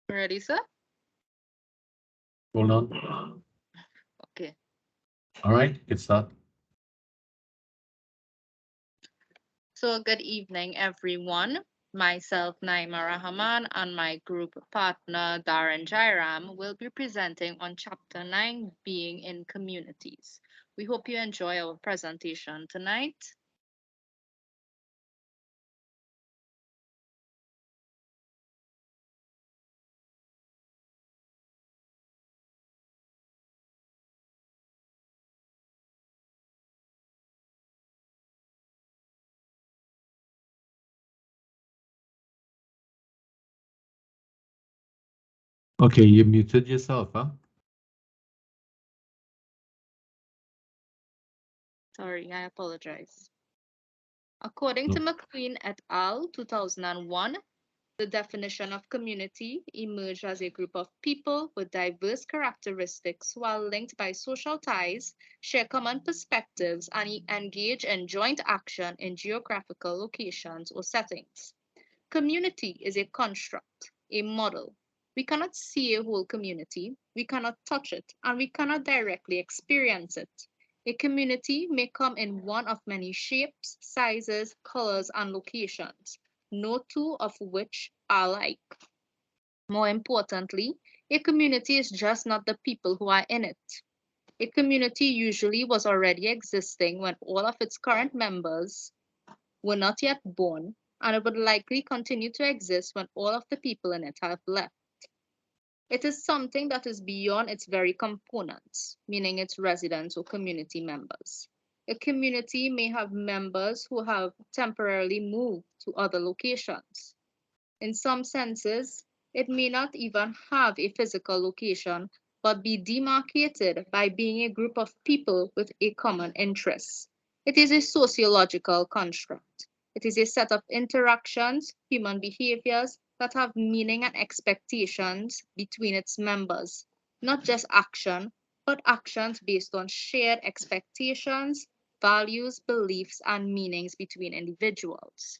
Ready, sir? Hold on. Okay. All right, get start. So, good evening, everyone. Myself, Naima Rahman, and my group partner, Darren Jairam, will be presenting on Chapter 9 Being in Communities. We hope you enjoy our presentation tonight. Okay, you muted yourself, huh? Sorry, I apologize. According to No. McQueen et al., 2001, the definition of community emerged as a group of people with diverse characteristics who are linked by social ties, share common perspectives, and engage in joint action in geographical locations or settings. Community is a construct, a model. We cannot see a whole community, we cannot touch it, and we cannot directly experience it. A community may come in one of many shapes, sizes, colors, and locations, no two of which are alike. More importantly, a community is just not the people who are in it. A community usually was already existing when all of its current members were not yet born, and it would likely continue to exist when all of the people in it have left. It is something that is beyond its very components, meaning its residents or community members. A community may have members who have temporarily moved to other locations. In some senses, it may not even have a physical location, but be demarcated by being a group of people with a common interest. It is a sociological construct. It is a set of interactions, human behaviors that have meaning and expectations between its members, not just action, but actions based on shared expectations, values, beliefs, and meanings between individuals.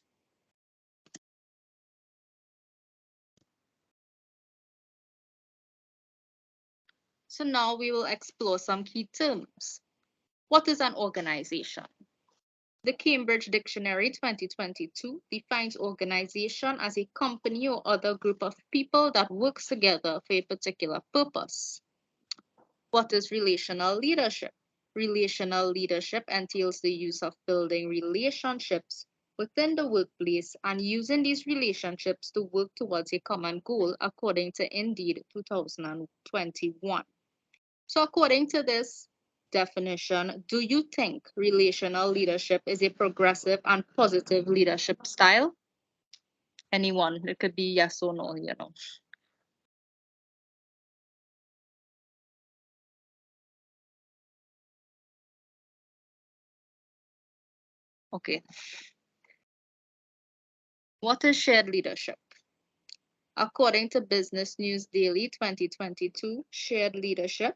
So now we will explore some key terms. What is an organization? The Cambridge Dictionary 2022 defines organization as a company or other group of people that works together for a particular purpose. What is relational leadership? Relational leadership entails the use of building relationships within the workplace and using these relationships to work towards a common goal, according to Indeed 2021. So, according to this definition, do you think relational leadership is a progressive and positive leadership style? Anyone, it could be yes or no. Okay. What is shared leadership? According to Business News Daily 2022, shared leadership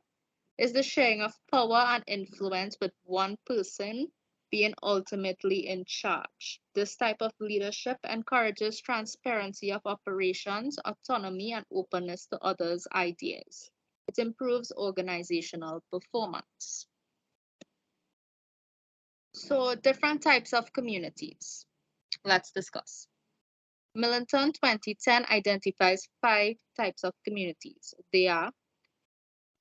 is the sharing of power and influence with one person being ultimately in charge. This type of leadership encourages transparency of operations, autonomy, and openness to others' ideas. It improves organizational performance. So, different types of communities. Let's discuss. Millington 2010 identifies 5 types of communities. They are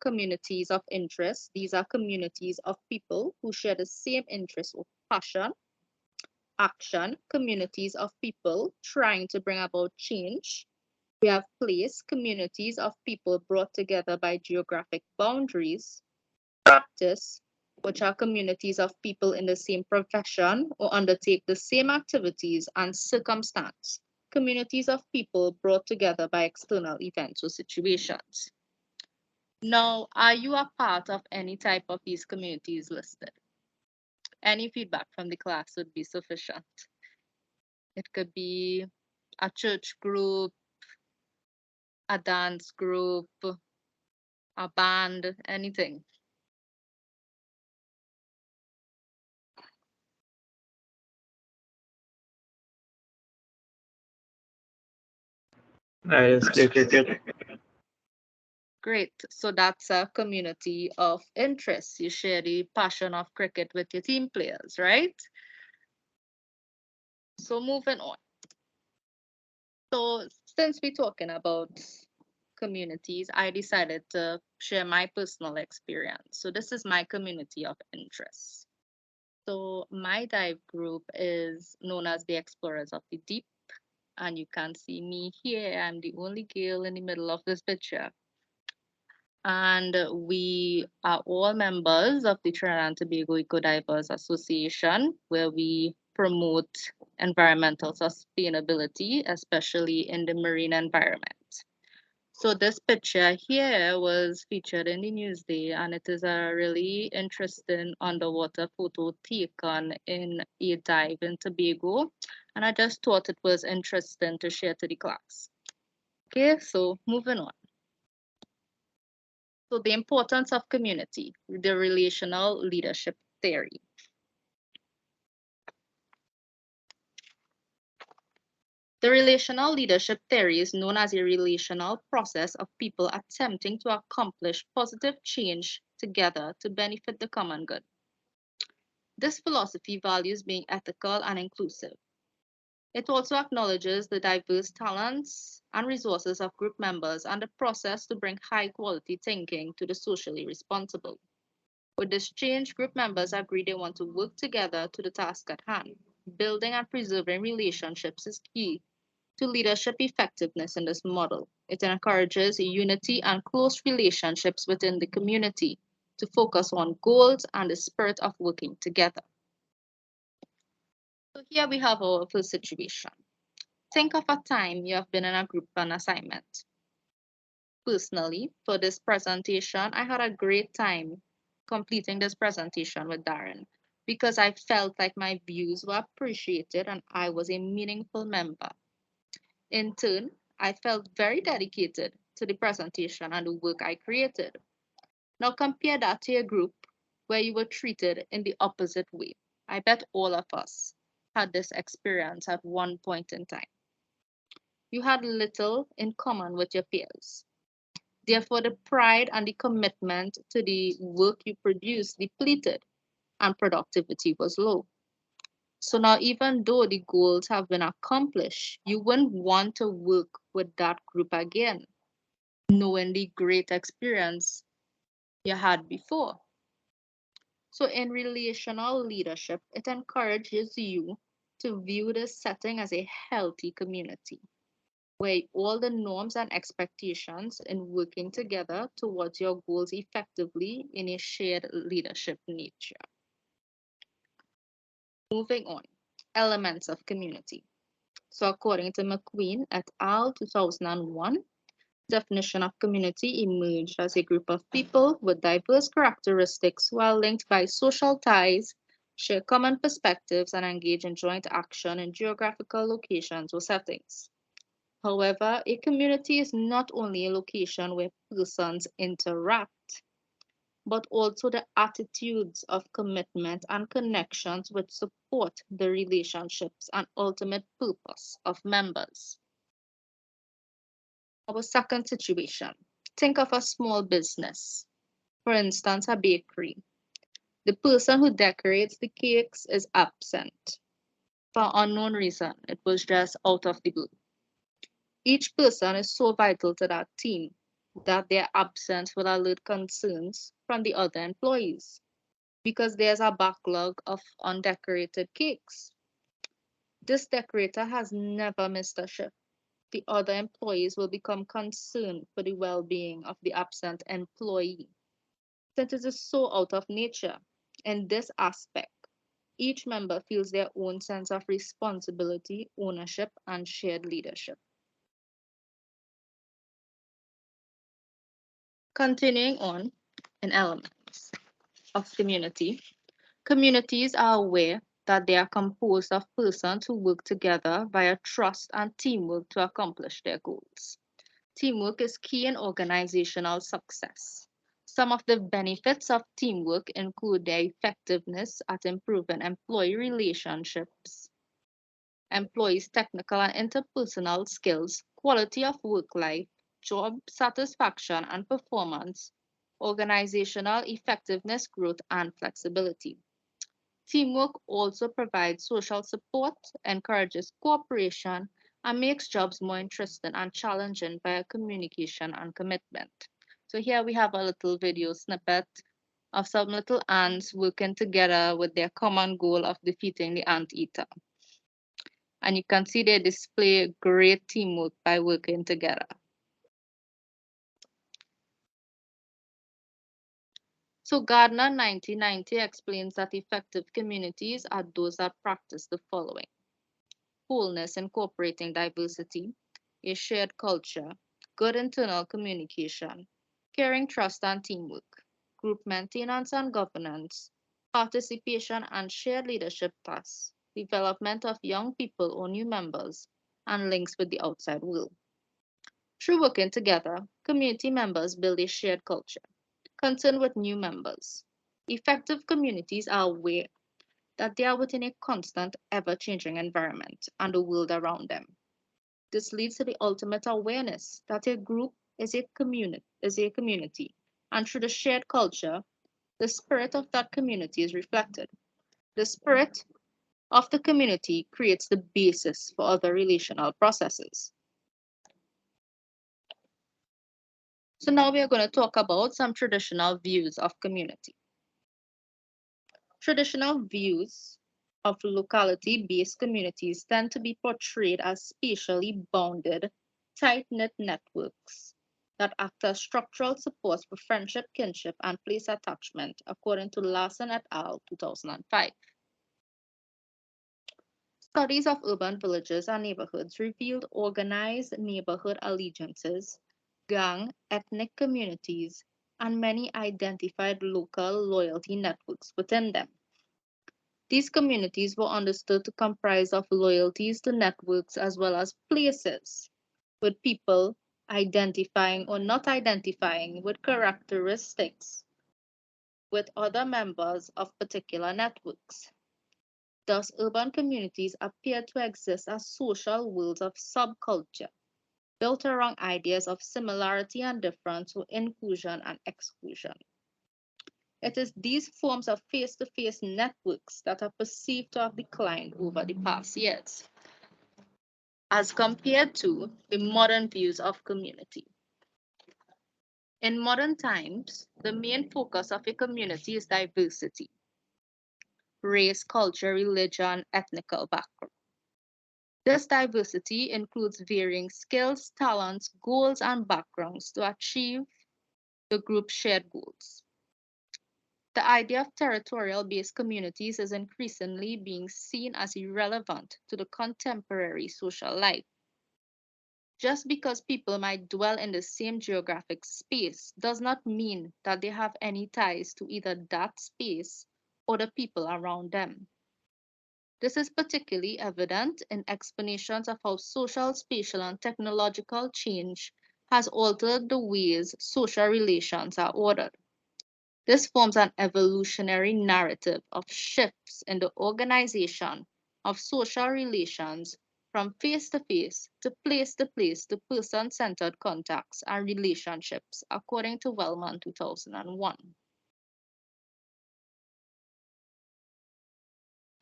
communities of interest. These are communities of people who share the same interest or passion. Action, communities of people trying to bring about change. We have place, communities of people brought together by geographic boundaries. Practice, which are communities of people in the same profession or undertake the same activities and circumstance. Communities of people brought together by external events or situations. Now, are you a part of any type of these communities listed? Any feedback from the class would be sufficient. It could be a church group, a dance group, a band, anything. Yes, cricket. Great. So that's a community of interests. You share the passion of cricket with your team players, right? So moving on. So since we're talking about communities, I decided to share my personal experience. So this is my community of interest. So my dive group is known as the Explorers of the Deep, and you can see me here. I'm the only girl in the middle of this picture. And we are all members of the Trinidad and Tobago Ecodivers Association, where we promote environmental sustainability, especially in the marine environment. So this picture here was featured in the Newsday, and it is a really interesting underwater photo taken in a dive in Tobago. And I just thought it was interesting to share to the class. Okay, so moving on. So the importance of community, the relational leadership theory. The relational leadership theory is known as a relational process of people attempting to accomplish positive change together to benefit the common good. This philosophy values being ethical and inclusive. It also acknowledges the diverse talents and resources of group members and the process to bring high quality thinking to the socially responsible. With this change, group members agree they want to work together to the task at hand. Building and preserving relationships is key to leadership effectiveness in this model. It encourages unity and close relationships within the community to focus on goals and the spirit of working together. So here we have our first situation. Think of a time you have been in a group on assignment. Personally, for this presentation, I had a great time completing this presentation with Darren because I felt like my views were appreciated and I was a meaningful member. In turn, I felt very dedicated to the presentation and the work I created. Now compare that to a group where you were treated in the opposite way. I bet all of us had this experience at one point in time. You had little in common with your peers. Therefore, the pride and the commitment to the work you produced depleted and productivity was low. So now, even though the goals have been accomplished, you wouldn't want to work with that group again, knowing the great experience you had before. So, in relational leadership, it encourages you to view this setting as a healthy community where all the norms and expectations in working together towards your goals effectively in a shared leadership nature. Moving on, elements of community. So according to McQueen et al. 2001, definition of community emerged as a group of people with diverse characteristics while linked by social ties, share common perspectives, and engage in joint action in geographical locations or settings. However, a community is not only a location where persons interact, but also the attitudes of commitment and connections which support the relationships and ultimate purpose of members. Our second situation, think of a small business, for instance, a bakery. The person who decorates the cakes is absent for unknown reason. It was just out of the blue. Each person is so vital to that team that their absence will alert concerns from the other employees because there's a backlog of undecorated cakes. This decorator has never missed a shift. The other employees will become concerned for the well being of the absent employee. Since it is so out of nature, in this aspect, each member feels their own sense of responsibility, ownership, and shared leadership. Continuing on in elements of community, communities are aware that they are composed of persons who work together via trust and teamwork to accomplish their goals. Teamwork is key in organizational success. Some of the benefits of teamwork include their effectiveness at improving employee relationships, employees' technical and interpersonal skills, quality of work life, job satisfaction and performance, organizational effectiveness, growth, and flexibility. Teamwork also provides social support, encourages cooperation, and makes jobs more interesting and challenging via communication and commitment. So here we have a little video snippet of some little ants working together with their common goal of defeating the anteater. And you can see they display great teamwork by working together. So Gardner 1990 explains that effective communities are those that practice the following: wholeness incorporating diversity, a shared culture, good internal communication, caring trust and teamwork, group maintenance and governance, participation and shared leadership tasks, development of young people or new members, and links with the outside world. Through working together, community members build a shared culture, concerned with new members. Effective communities are aware that they are within a constant, ever changing environment and the world around them. This leads to the ultimate awareness that a group is a community, and through the shared culture, the spirit of that community is reflected. The spirit of the community creates the basis for other relational processes. So now we are going to talk about some traditional views of community. Traditional views of locality-based communities tend to be portrayed as spatially bounded, tight-knit networks that act as structural supports for friendship, kinship, and place attachment, according to Larson et al. 2005. Studies of urban villages and neighborhoods revealed organized neighborhood allegiances, gang, ethnic communities, and many identified local loyalty networks within them. These communities were understood to comprise of loyalties to networks as well as places, with people identifying or not identifying with characteristics with other members of particular networks. Thus, urban communities appear to exist as social worlds of subculture, built around ideas of similarity and difference or inclusion and exclusion. It is these forms of face-to-face networks that are perceived to have declined over the past years, as compared to the modern views of community. In modern times, the main focus of a community is diversity: race, culture, religion, ethnical background. This diversity includes varying skills, talents, goals, and backgrounds to achieve the group's shared goals. The idea of territorial-based communities is increasingly being seen as irrelevant to the contemporary social life. Just because people might dwell in the same geographic space does not mean that they have any ties to either that space or the people around them. This is particularly evident in explanations of how social, spatial, and technological change has altered the ways social relations are ordered. This forms an evolutionary narrative of shifts in the organization of social relations from face to place to person centered contacts and relationships, according to Wellman 2001.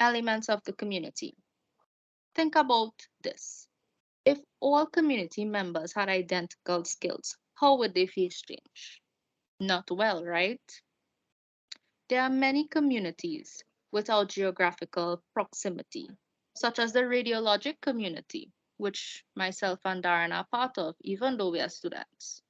Elements of the community. Think about this. If all community members had identical skills, how would they face change? Not well, right? There are many communities without geographical proximity, such as the radiologic community, which myself and Darren are part of, even though we are students.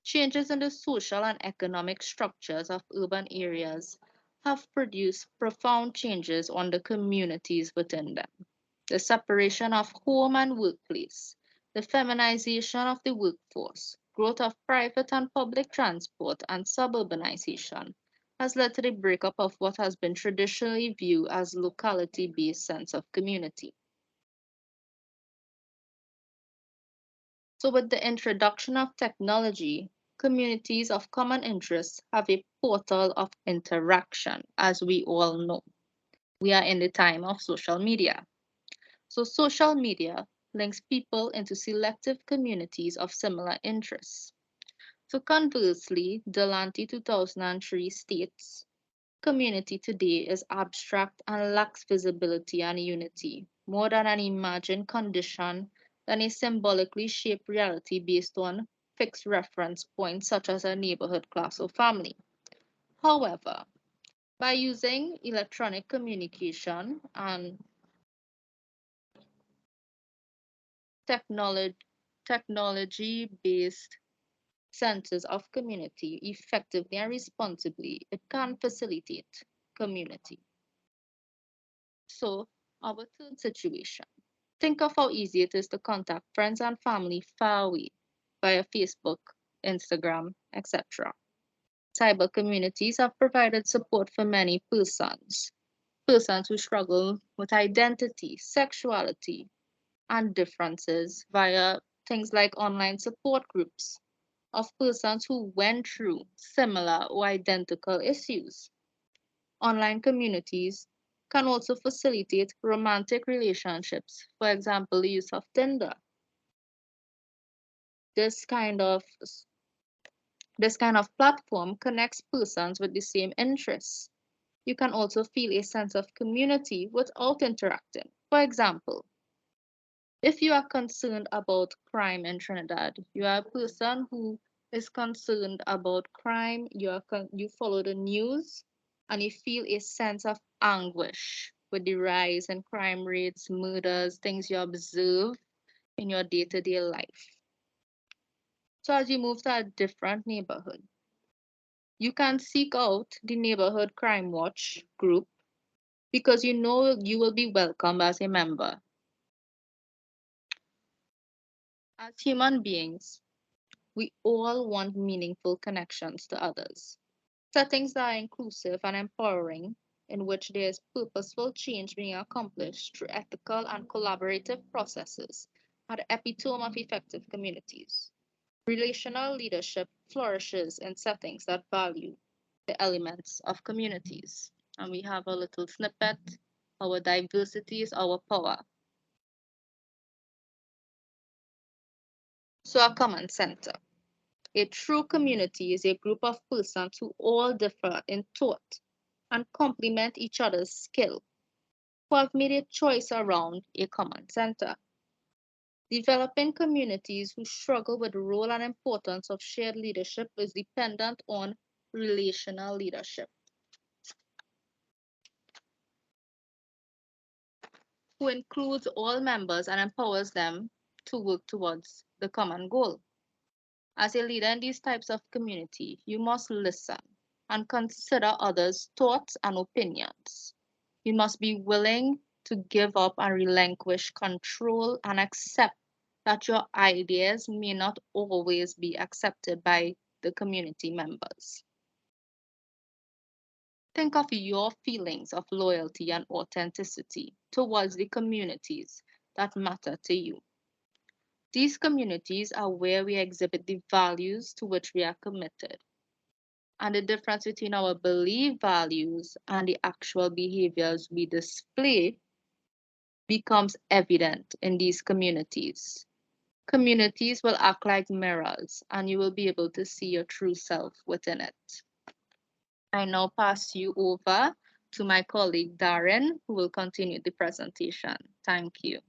Changes in the social and economic structures of urban areas have produced profound changes on the communities within them. The separation of home and workplace, the feminization of the workforce, growth of private and public transport, and suburbanization has led to the breakup of what has been traditionally viewed as locality-based sense of community. So with the introduction of technology, communities of common interest have a portal of interaction, as we all know. We are in the time of social media. So social media links people into selective communities of similar interests. So conversely, Delante 2003 states, community today is abstract and lacks visibility and unity, more than an imagined condition than a symbolically shaped reality based on fixed reference points such as a neighborhood, class, or family. However, by using electronic communication and technology, technology-based senses of community effectively and responsibly, it can facilitate community. So, our third situation. Think of how easy it is to contact friends and family far away via Facebook, Instagram, etc. Cyber communities have provided support for many persons who struggle with identity, sexuality, and differences via things like online support groups of persons who went through similar or identical issues. Online communities can also facilitate romantic relationships. For example, the use of Tinder. This kind of this kind of platform connects persons with the same interests. You can also feel a sense of community without interacting. For example, if you are concerned about crime in Trinidad, you are a person who is concerned about crime, you follow the news, and you feel a sense of anguish with the rise in crime rates, murders, things you observe in your day-to-day life. So as you move to a different neighborhood, you can seek out the neighborhood crime watch group because you know you will be welcome as a member. As human beings, we all want meaningful connections to others. Settings that are inclusive and empowering, in which there is purposeful change being accomplished through ethical and collaborative processes, are the epitome of effective communities. Relational leadership flourishes in settings that value the elements of communities. And we have a little snippet. Our diversity is our power. So, a common center. A true community is a group of persons who all differ in thought and complement each other's skill, who have made a choice around a common center. Developing communities who struggle with the role and importance of shared leadership is dependent on relational leadership, who includes all members and empowers them to work towards the common goal. As a leader in these types of community, you must listen and consider others' thoughts and opinions. You must be willing to give up and relinquish control and accept that your ideas may not always be accepted by the community members. Think of your feelings of loyalty and authenticity towards the communities that matter to you. These communities are where we exhibit the values to which we are committed. And the difference between our believed values and the actual behaviors we display becomes evident in these communities. Communities will act like mirrors, and you will be able to see your true self within it. I now pass you over to my colleague Darren, who will continue the presentation. Thank you.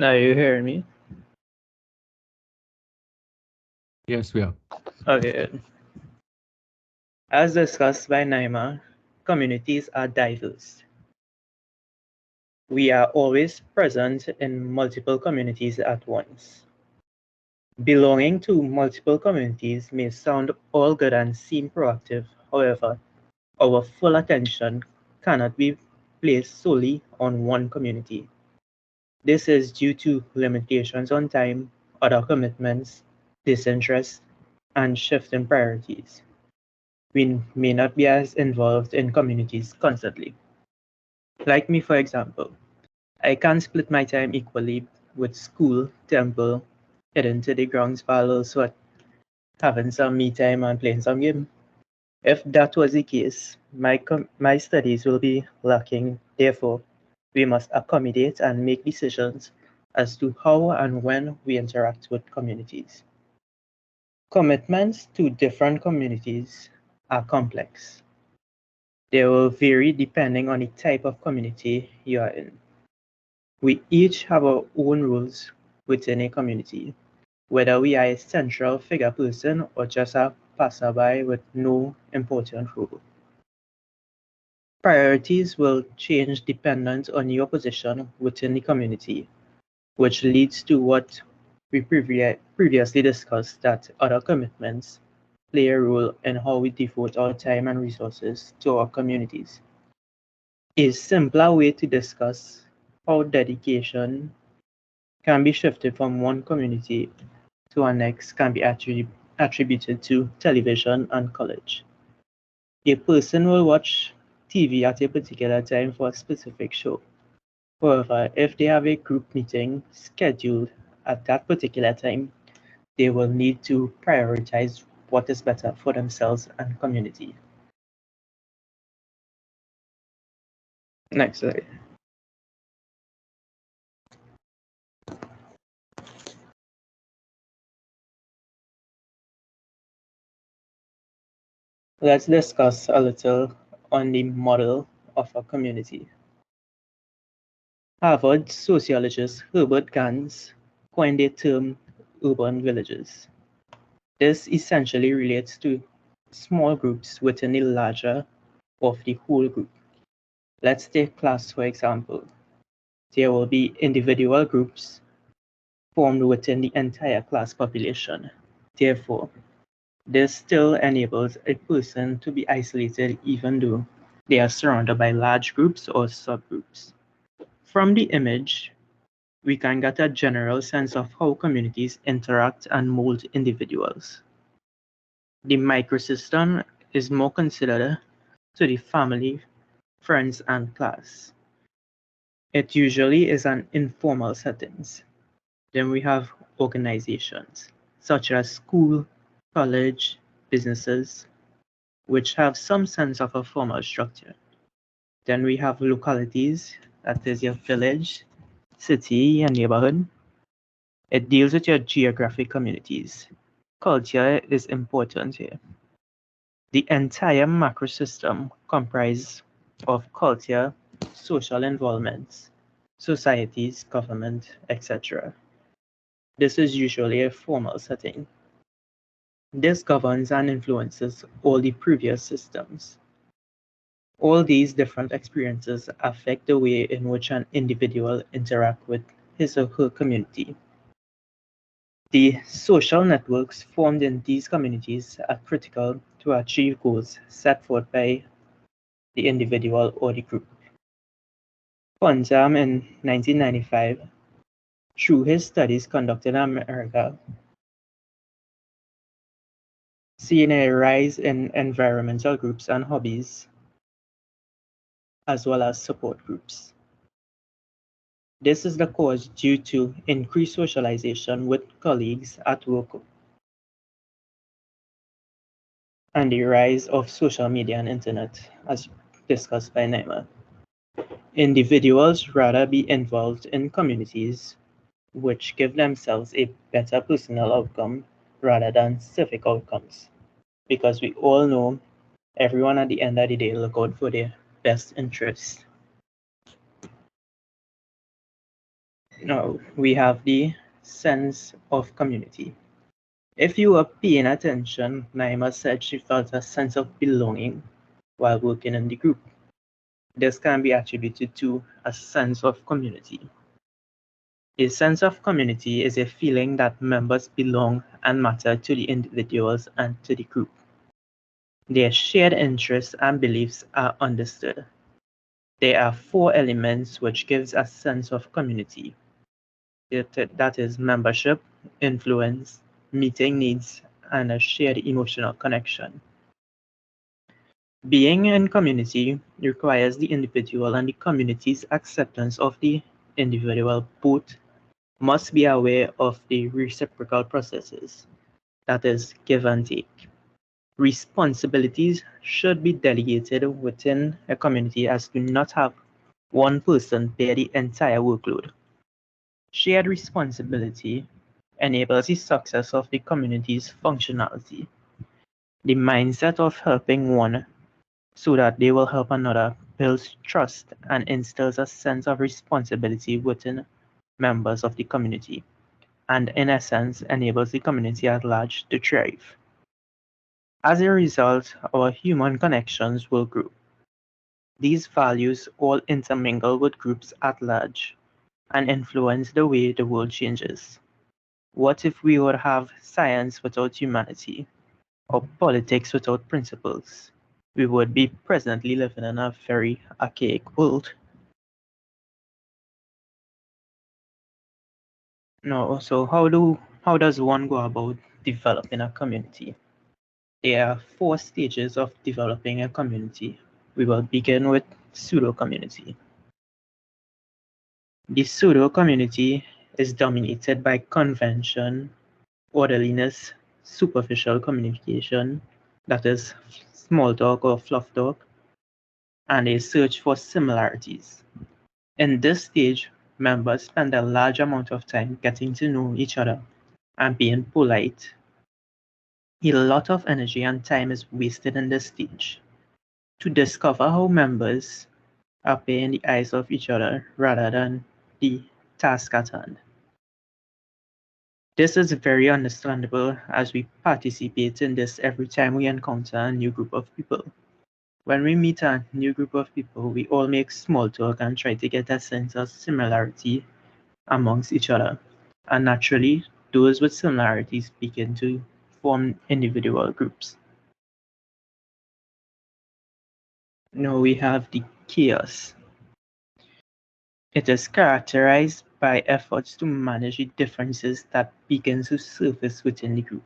Are you hearing me? Yes, we are. Okay. As discussed by Naima, communities are diverse. We are always present in multiple communities at once. Belonging to multiple communities may sound all good and seem proactive. However, our full attention cannot be placed solely on one community. This is due to limitations on time, other commitments, disinterest, and shift in priorities. We may not be as involved in communities constantly. Like me, for example, I can split my time equally with school, temple, heading to the grounds while also having some me time and playing some game. If that was the case, my studies will be lacking. Therefore, we must accommodate and make decisions as to how and when we interact with communities. Commitments to different communities are complex. They will vary depending on the type of community you are in. We each have our own roles within a community, whether we are a central figure person or just a passerby with no important role. Priorities will change dependent on your position within the community, which leads to what we previously discussed, that other commitments play a role in how we devote our time and resources to our communities. A simpler way to discuss how dedication can be shifted from one community to our next can be attributed to television and college. A person will watch TV at a particular time for a specific show. However, if they have a group meeting scheduled at that particular time, they will need to prioritize what is better for themselves and community. Next slide. Let's discuss a little on the model of a community. Harvard sociologist Herbert Gans coined the term urban villages. This essentially relates to small groups within the larger of the whole group. Let's take class for example. There will be individual groups formed within the entire class population. Therefore, this still enables a person to be isolated even though they are surrounded by large groups or subgroups. From the image, we can get a general sense of how communities interact and mold individuals. The microsystem is more considered to the family, friends, and class. It usually is an informal settings. Then we have organizations such as school, college, businesses, which have some sense of a formal structure. Then we have localities, that is your village, city, and neighborhood. It deals with your geographic communities. Culture is important here. The entire macro system comprises of culture, social involvements, societies, government, etc. This is usually a formal setting. This governs and influences all the previous systems. All these different experiences affect the way in which an individual interacts with his or her community. The social networks formed in these communities are critical to achieve goals set forth by the individual or the group. Punjam in 1995, through his studies conducted in America, seen a rise in environmental groups and hobbies, as well as support groups. This is the cause due to increased socialization with colleagues at work and the rise of social media and internet, as discussed by Naima. Individuals rather be involved in communities which give themselves a better personal outcome rather than civic outcomes. Because we all know everyone at the end of the day look out for their best interest. Now we have the sense of community. If you were paying attention, Naima said she felt a sense of belonging while working in the group. This can be attributed to a sense of community. A sense of community is a feeling that members belong and matter to the individuals and to the group. Their shared interests and beliefs are understood. There are four elements which gives a sense of community. That is membership, influence, meeting needs, and a shared emotional connection. Being in community requires the individual and the community's acceptance of the individual. Both must be aware of the reciprocal processes, that is, give and take. Responsibilities should be delegated within a community as to not have one person bear the entire workload. Shared responsibility enables the success of the community's functionality. The mindset of helping one so that they will help another builds trust and instills a sense of responsibility within members of the community, and in essence enables the community at large to thrive. As a result, our human connections will grow. These values all intermingle with groups at large and influence the way the world changes. What if we would have science without humanity, or politics without principles? We would be presently living in a very archaic world. No, so how does one go about developing a community? There are 4 stages of developing a community. We will begin with pseudo community. The pseudo community is dominated by convention, orderliness, superficial communication, that is small talk or fluff talk, and a search for similarities. In this stage, members spend a large amount of time getting to know each other and being polite. A lot of energy and time is wasted in this stage to discover how members appear in the eyes of each other rather than the task at hand. This is very understandable as we participate in this every time we encounter a new group of people. When we meet a new group of people, we all make small talk and try to get a sense of similarity amongst each other. And naturally, those with similarities begin to form individual groups. Now we have the chaos. It is characterized by efforts to manage the differences that begin to surface within the group.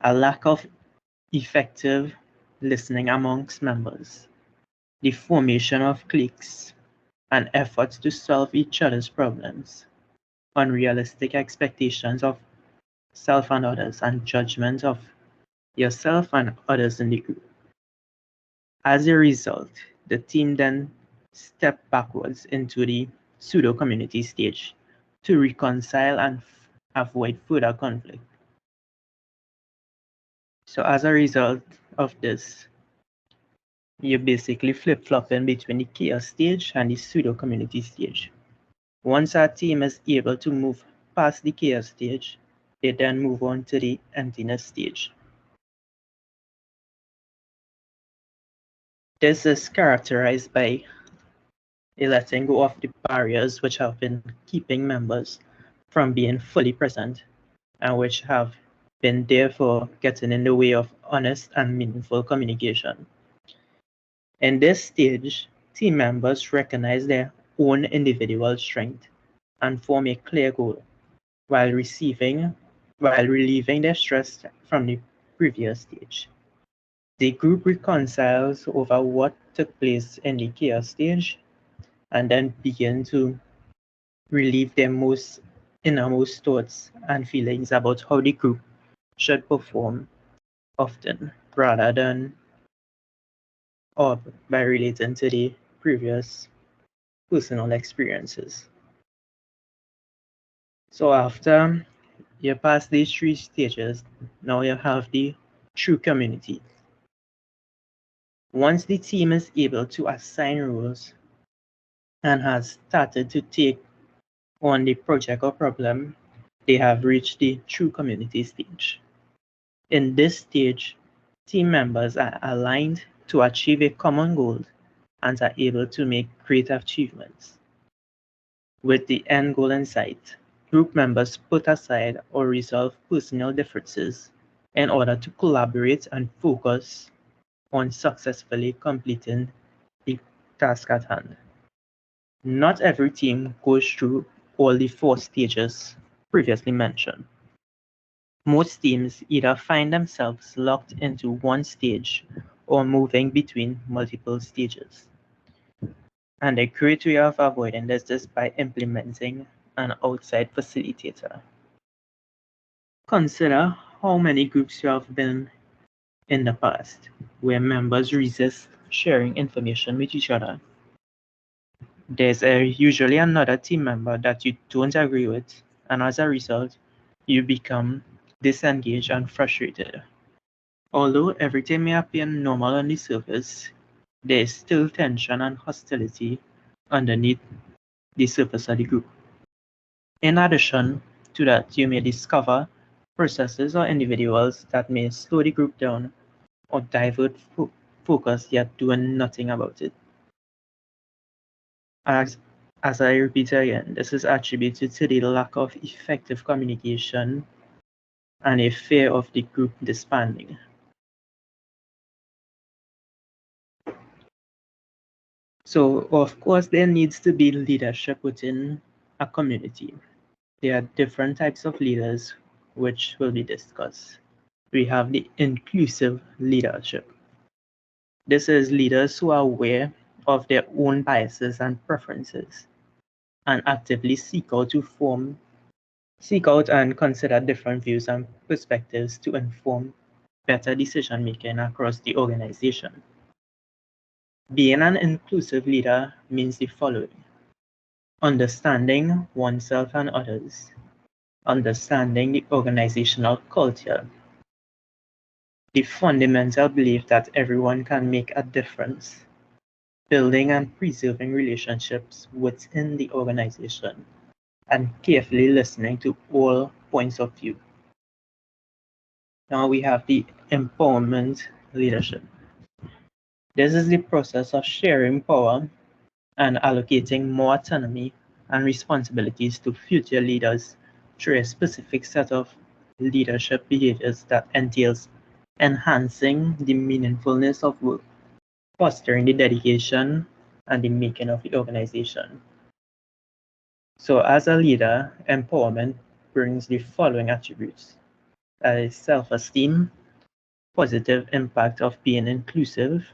A lack of effective listening amongst members, the formation of cliques, and efforts to solve each other's problems, unrealistic expectations of self and others, and judgment of yourself and others in the group. As a result, the team then stepped backwards into the pseudo community stage to reconcile and avoid further conflict. So, as a result of this, you're basically flip flopping between the chaos stage and the pseudo community stage. Once our team is able to move past the chaos stage, they then move on to the emptiness stage. This is characterized by a letting go of the barriers which have been keeping members from being fully present and which have been therefore getting in the way of honest and meaningful communication. In this stage, team members recognize their own individual strength and form a clear goal while relieving their stress from the previous stage. The group reconciles over what took place in the chaos stage and then begin to relieve their most innermost thoughts and feelings about how the group should perform often rather than or by relating to the previous personal experiences. So after you pass these 3 stages, now you have the true community. Once the team is able to assign roles and has started to take on the project or problem, they have reached the true community stage. In this stage, team members are aligned to achieve a common goal and are able to make great achievements. With the end goal in sight, group members put aside or resolve personal differences in order to collaborate and focus on successfully completing the task at hand. Not every team goes through all the 4 stages previously mentioned. Most teams either find themselves locked into one stage or moving between multiple stages. And a great way of avoiding this is by implementing an outside facilitator. Consider how many groups you have been in the past, where members resist sharing information with each other. There's usually another team member that you don't agree with, and as a result, you become disengaged and frustrated. Although everything may appear normal on the surface, there is still tension and hostility underneath the surface of the group. In addition to that, you may discover processes or individuals that may slow the group down or divert focus, yet doing nothing about it. As I repeat again, this is attributed to the lack of effective communication and a fear of the group disbanding. So, of course, there needs to be leadership within a community. There are different types of leaders which will be discussed. We have the inclusive leadership. This is leaders who are aware of their own biases and preferences and actively seek out and consider different views and perspectives to inform better decision making across the organization. Being an inclusive leader means the following: understanding oneself and others, understanding the organizational culture, the fundamental belief that everyone can make a difference, building and preserving relationships within the organization, and carefully listening to all points of view. Now we have the empowerment leadership. This is the process of sharing power and allocating more autonomy and responsibilities to future leaders through a specific set of leadership behaviors that entails enhancing the meaningfulness of work, fostering the dedication and the making of the organization. So as a leader, empowerment brings the following attributes: that is self-esteem, positive impact of being inclusive,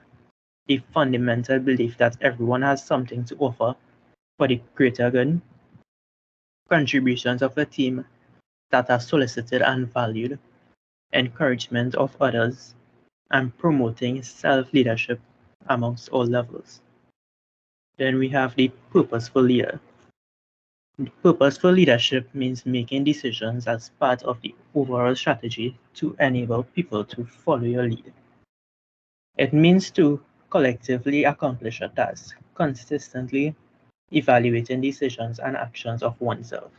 the fundamental belief that everyone has something to offer for the greater good, contributions of the team that are solicited and valued, encouragement of others, and promoting self-leadership amongst all levels. Then we have the purposeful leader. Purposeful leadership means making decisions as part of the overall strategy to enable people to follow your lead. It means to collectively accomplish a task, consistently evaluating decisions and actions of oneself.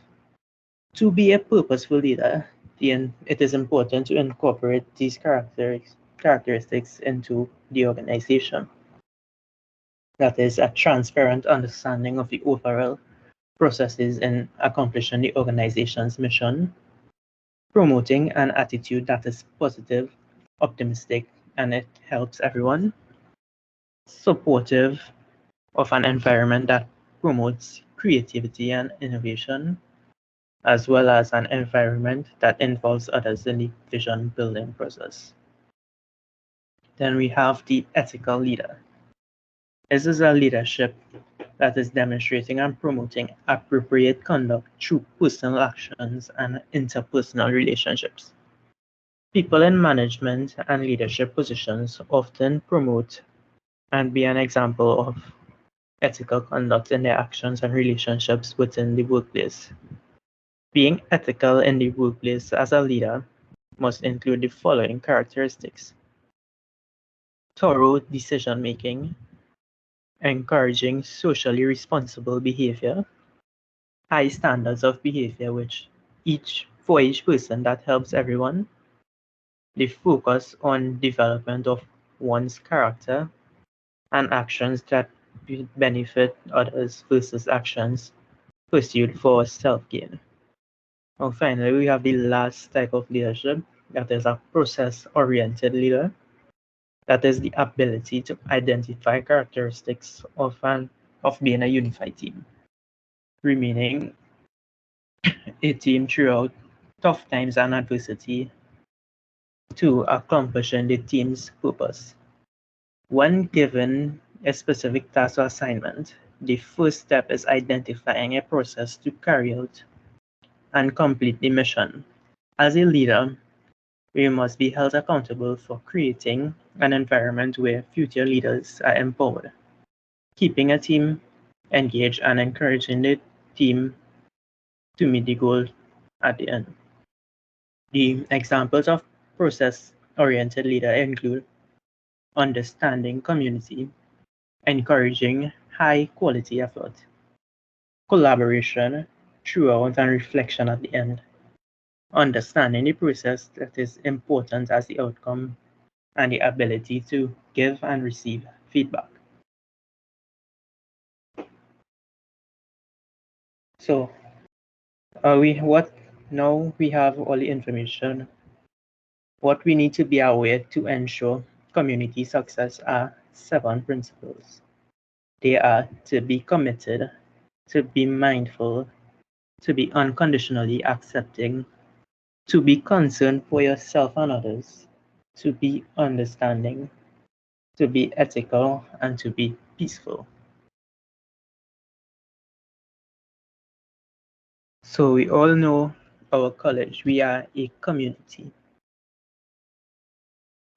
To be a purposeful leader, it is important to incorporate these characteristics into the organization. That is, a transparent understanding of the overall processes in accomplishing the organization's mission, promoting an attitude that is positive, optimistic, and it helps everyone, supportive of an environment that promotes creativity and innovation, as well as an environment that involves others in the vision building process. Then we have the ethical leader. This is a leadership that is demonstrating and promoting appropriate conduct through personal actions and interpersonal relationships. People in management and leadership positions often promote and be an example of ethical conduct in their actions and relationships within the workplace. Being ethical in the workplace as a leader must include the following characteristics: thorough decision making, encouraging socially responsible behavior, high standards of behavior for each person that helps everyone, the focus on development of one's character, and actions that benefit others versus actions pursued for self-gain. And finally, we have the last type of leadership, that is a process-oriented leader. That is the ability to identify characteristics of being a unified team, remaining a team throughout tough times and adversity to accomplishing the team's purpose. When given a specific task or assignment, the first step is identifying a process to carry out and complete the mission. As a leader, We must be held accountable for creating an environment where future leaders are empowered, keeping a team engaged and encouraging the team to meet the goal at the end. The examples of process-oriented leader include understanding community, encouraging high-quality effort, collaboration throughout and reflection at the end, understanding the process that is important as the outcome, and the ability to give and receive feedback. So, what now we have all the information. What we need to be aware to ensure community success are 7 principles. They are to be committed, to be mindful, to be unconditionally accepting, to be concerned for yourself and others, to be understanding, to be ethical, and to be peaceful. So we all know our college, we are a community.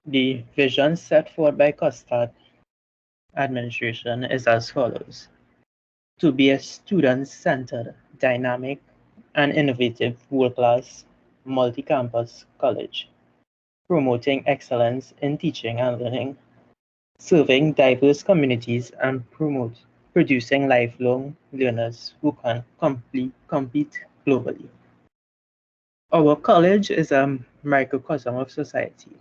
The vision set forth by Custard administration is as follows: to be a student-centered, dynamic, and innovative world-class multi-campus college, promoting excellence in teaching and learning, serving diverse communities and producing lifelong learners who can compete globally. Our college is a microcosm of society.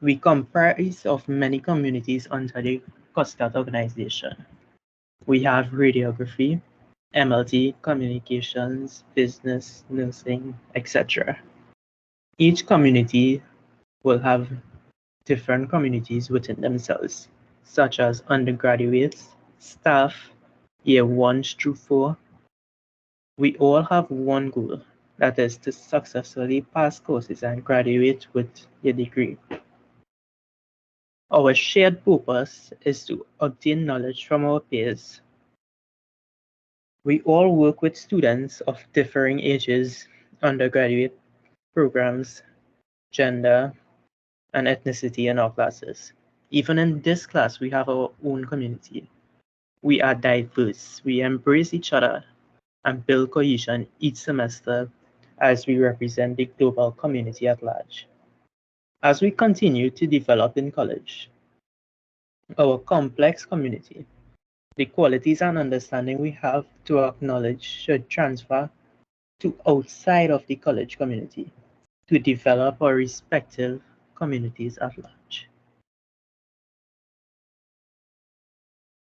We comprise of many communities under the Custard organization. We have radiography, MLT, communications, business, nursing, etc. Each community will have different communities within themselves, such as undergraduates, staff, year 1 through 4. We all have one goal, that is to successfully pass courses and graduate with a degree. Our shared purpose is to obtain knowledge from our peers. We all work with students of differing ages, undergraduate programs, gender, and ethnicity in our classes. Even in this class, we have our own community. We are diverse. We embrace each other and build cohesion each semester as we represent the global community at large. As we continue to develop in college, our complex community, the qualities and understanding we have to acknowledge should transfer to outside of the college community to develop our respective communities at large.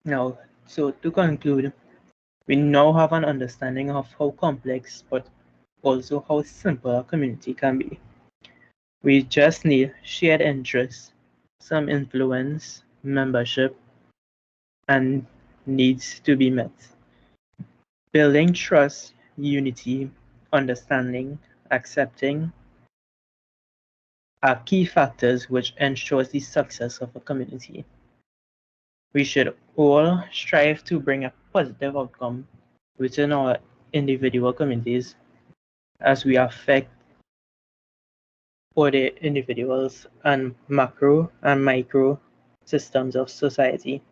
Now, so to conclude, we now have an understanding of how complex but also how simple a community can be. We just need shared interests, some influence, membership, and needs to be met. Building trust, unity, understanding, accepting are key factors which ensures the success of a community. We should all strive to bring a positive outcome within our individual communities as we affect other individuals and macro and micro systems of society.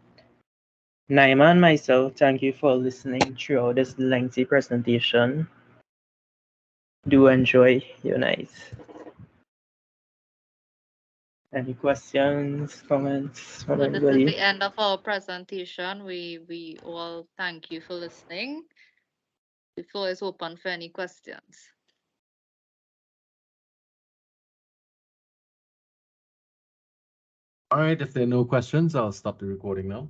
Naima and myself, thank you for listening throughout this lengthy presentation. Do enjoy your night. Any questions, comments from So this is anybody? the end of our presentation. We all thank you for listening. The floor is open for any questions. All right, if there are no questions, I'll stop the recording now.